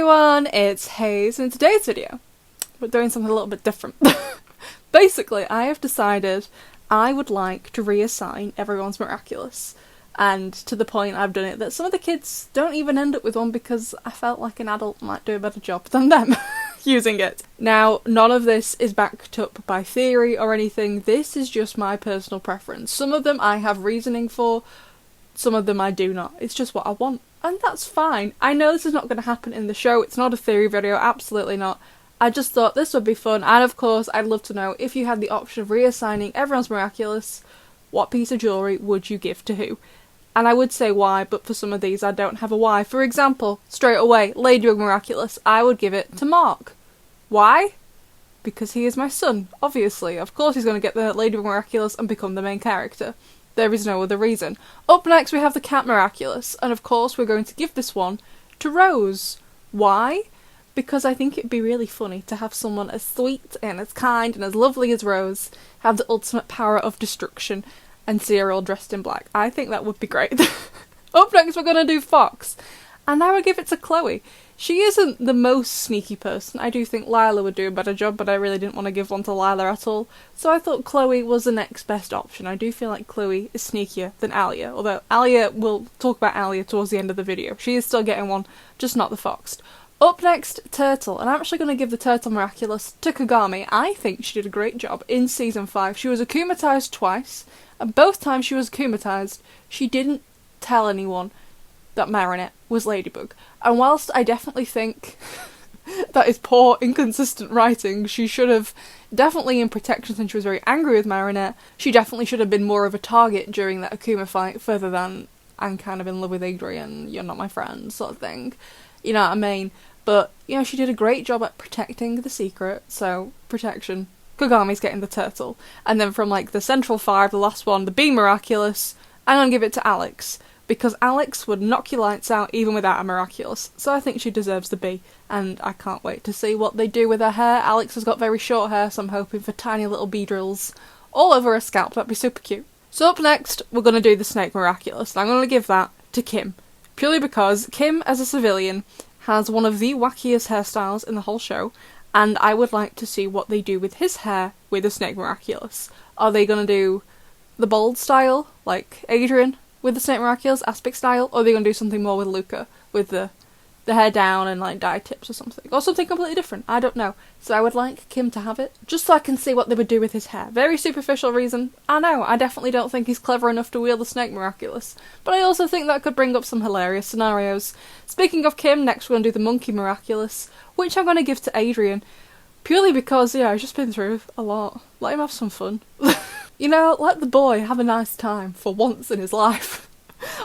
everyone, it's Hayes, and in today's video, we're doing something a little bit different. Basically, I have decided I would like to reassign Everyone's Miraculous, and to the point I've done it that some of the kids don't even end up with one because I felt like an adult might do a better job than them using it. Now, none of this is backed up by theory or anything, this is just my personal preference. Some of them I have reasoning for, some of them I do not. It's just what I want. And that's fine. I know this is not going to happen in the show. It's not a theory video. Absolutely not. I just thought this would be fun. And of course, I'd love to know if you had the option of reassigning Everyone's Miraculous, what piece of jewellery would you give to who? And I would say why, but for some of these I don't have a why. For example, straight away, Ladybug Miraculous. I would give it to Mark. Why? Because he is my son, obviously. Of course he's going to get the Ladybug Miraculous and become the main character. There is no other reason. Up next we have the Cat Miraculous, and of course we're going to give this one to Rose. Why? Because I think it'd be really funny to have someone as sweet and as kind and as lovely as Rose have the ultimate power of destruction and see her all dressed in black. I think that would be great. Up next we're going to do Fox, and I would give it to Chloe. She isn't the most sneaky person. I do think Lila would do a better job, but I really didn't want to give one to Lila at all. So I thought Chloe was the next best option. I do feel like Chloe is sneakier than Alia, although Alia, we'll talk about Alia towards the end of the video. She is still getting one, just not the Foxed. Up next, Turtle, and I'm actually going to give the Turtle Miraculous to Kagami. I think she did a great job in Season 5. She was akumatized twice, and both times she was akumatized, she didn't tell anyone that Marinette was Ladybug. And whilst I definitely think that is poor, inconsistent writing, she should have definitely in protection since she was very angry with Marinette, she definitely should have been more of a target during that Akuma fight, further than I'm kind of in love with Adrian, you're not my friend sort of thing. You know what I mean? But, you know, she did a great job at protecting the secret, so protection. Kagami's getting the turtle. And then from like the central five, the last one, the Bee Miraculous, I'm gonna give it to Alex. Because Alex would knock your lights out even without a Miraculous. So I think she deserves the B, and I can't wait to see what they do with her hair. Alex has got very short hair, so I'm hoping for tiny little bee drills all over her scalp. That'd be super cute. So up next, we're going to do the Snake Miraculous, and I'm going to give that to Kim. Purely because Kim, as a civilian, has one of the wackiest hairstyles in the whole show, and I would like to see what they do with his hair with the Snake Miraculous. Are they going to do the bold style, like Adrian, with the Snake Miraculous aspect style, or are they going to do something more with Luca, with the hair down and like dye tips or something, or something completely different? I don't know. So I would like Kim to have it, just so I can see what they would do with his hair. Very superficial reason. I know, I definitely don't think he's clever enough to wield the Snake Miraculous, but I also think that could bring up some hilarious scenarios. Speaking of Kim, next we're going to do the Monkey Miraculous, which I'm going to give to Adrian, purely because, yeah, he's just been through a lot. Let him have some fun. You know, let the boy have a nice time for once in his life.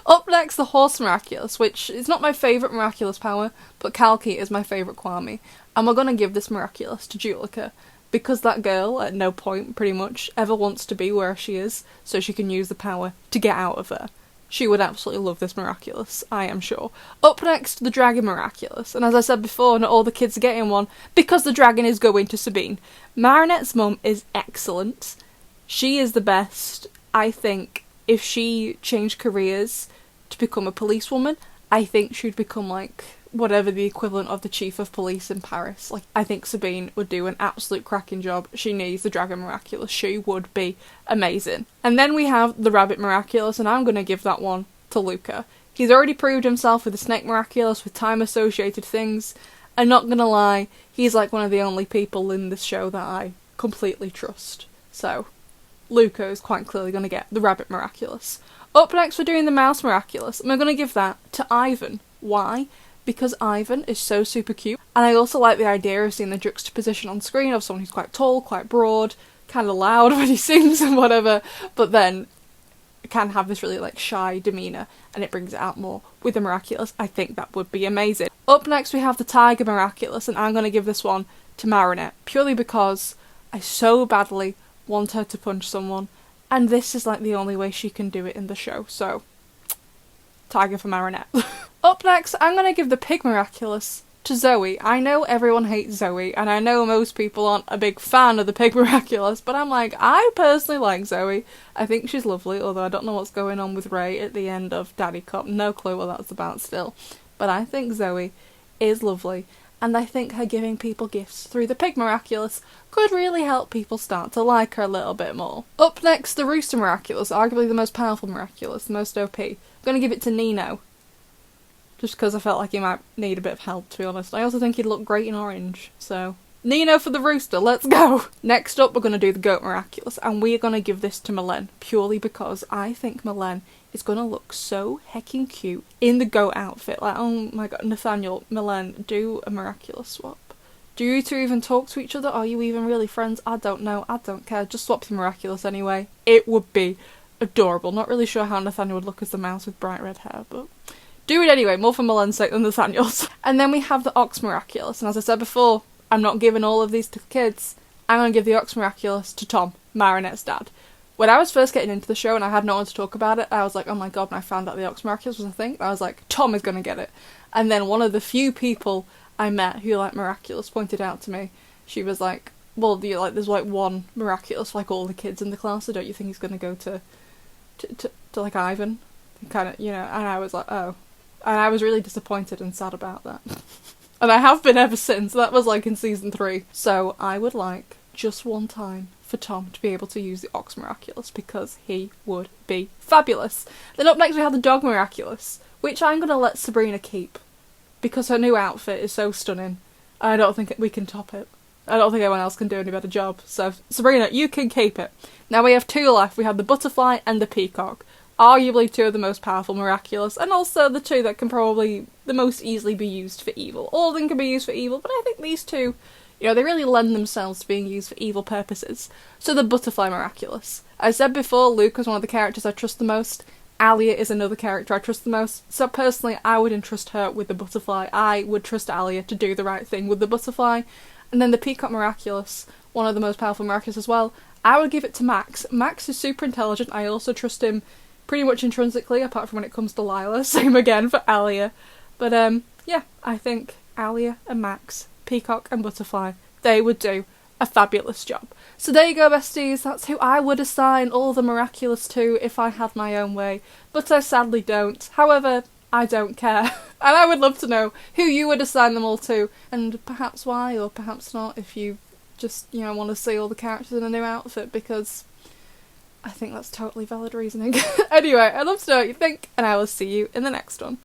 Up next, the Horse Miraculous, which is not my favourite Miraculous power, but Kalki is my favourite Kwame. And we're going to give this Miraculous to Julika, because that girl, at no point, pretty much, ever wants to be where she is, so she can use the power to get out of there. She would absolutely love this Miraculous, I am sure. Up next, the Dragon Miraculous, and as I said before, not all the kids are getting one, because the dragon is going to Sabine. Marinette's mum is excellent. She is the best. I think if she changed careers to become a policewoman, I think she'd become like whatever the equivalent of the chief of police in Paris. Like, I think Sabine would do an absolute cracking job. She needs the Dragon Miraculous. She would be amazing. And then we have the Rabbit Miraculous, and I'm going to give that one to Luca. He's already proved himself with the Snake Miraculous, with time-associated things. And not gonna lie, he's like one of the only people in this show that I completely trust. So Luca is quite clearly going to get the Rabbit Miraculous. Up next we're doing the Mouse Miraculous, and we're going to give that to Ivan. Why? Because Ivan is so super cute, and I also like the idea of seeing the juxtaposition on screen of someone who's quite tall, quite broad, kind of loud when he sings and whatever, but then can have this really like shy demeanour, and it brings it out more with the Miraculous. I think that would be amazing. Up next we have the Tiger Miraculous, and I'm going to give this one to Marinette, purely because I so badly want her to punch someone, and this is like the only way she can do it in the show, so Tiger for Marinette. Up next, I'm going to give the Pig Miraculous to Zoe. I know everyone hates Zoe, and I know most people aren't a big fan of the Pig Miraculous, but I'm like, I personally like Zoe. I think she's lovely, although I don't know what's going on with Ray at the end of Daddy Cop. No clue what that's about still. But I think Zoe is lovely, and I think her giving people gifts through the Pig Miraculous could really help people start to like her a little bit more. Up next, the Rooster Miraculous, arguably the most powerful Miraculous, the most OP. I'm going to give it to Nino, just because I felt like he might need a bit of help, to be honest. I also think he'd look great in orange, so Nino for the Rooster, let's go! Next up, we're going to do the Goat Miraculous, and we're going to give this to Mylène, purely because I think Mylène is going to look so heckin' cute in the goat outfit. Like, oh my god, Nathaniel, Mylène, do a Miraculous swap. Do you two even talk to each other? Are you even really friends? I don't know, I don't care, just swap the Miraculous anyway. It would be adorable. Not really sure how Nathaniel would look as the mouse with bright red hair, but do it anyway, more for Mylène's sake than Nathaniel's. And then we have the Ox Miraculous, and as I said before, I'm not giving all of these to the kids. I'm going to give the Ox Miraculous to Tom, Marinette's dad. When I was first getting into the show and I had no one to talk about it, I was like, oh my god, when I found out the Ox Miraculous was a thing, I was like, Tom is going to get it. And then one of the few people I met who liked Miraculous pointed out to me, she was like, well, there's like one Miraculous for like all the kids in the class, so don't you think he's going to go to like Ivan? Kind of, you know, and I was like, oh. And I was really disappointed and sad about that. And I have been ever since. That was like in season 3. So I would like, just one time, for Tom to be able to use the Ox Miraculous, because he would be fabulous. Then up next we have the Dog Miraculous, which I'm going to let Sabrina keep, because her new outfit is so stunning. I don't think we can top it. I don't think anyone else can do any better job. So Sabrina, you can keep it. Now we have 2 left. We have the Butterfly and the Peacock. Arguably 2 of the most powerful Miraculous, and also the 2 that can probably the most easily be used for evil. All of them can be used for evil, but I think these 2, you know, they really lend themselves to being used for evil purposes. So the Butterfly Miraculous. I said before, Luke was one of the characters I trust the most. Alia is another character I trust the most. So personally, I would entrust her with the Butterfly. I would trust Alia to do the right thing with the Butterfly. And then the Peacock Miraculous, one of the most powerful Miraculous as well, I would give it to Max. Max is super intelligent. I also trust him pretty much intrinsically, apart from when it comes to Lila. Same again for Alia. But yeah, I think Alia and Max, Peacock and Butterfly, they would do a fabulous job. So there you go, besties. That's who I would assign all the Miraculous to if I had my own way. But I sadly don't. However, I don't care. And I would love to know who you would assign them all to, and perhaps why, or perhaps not, if you just, you know, want to see all the characters in a new outfit, because I think that's totally valid reasoning. Anyway, I'd love to know what you think, and I will see you in the next one.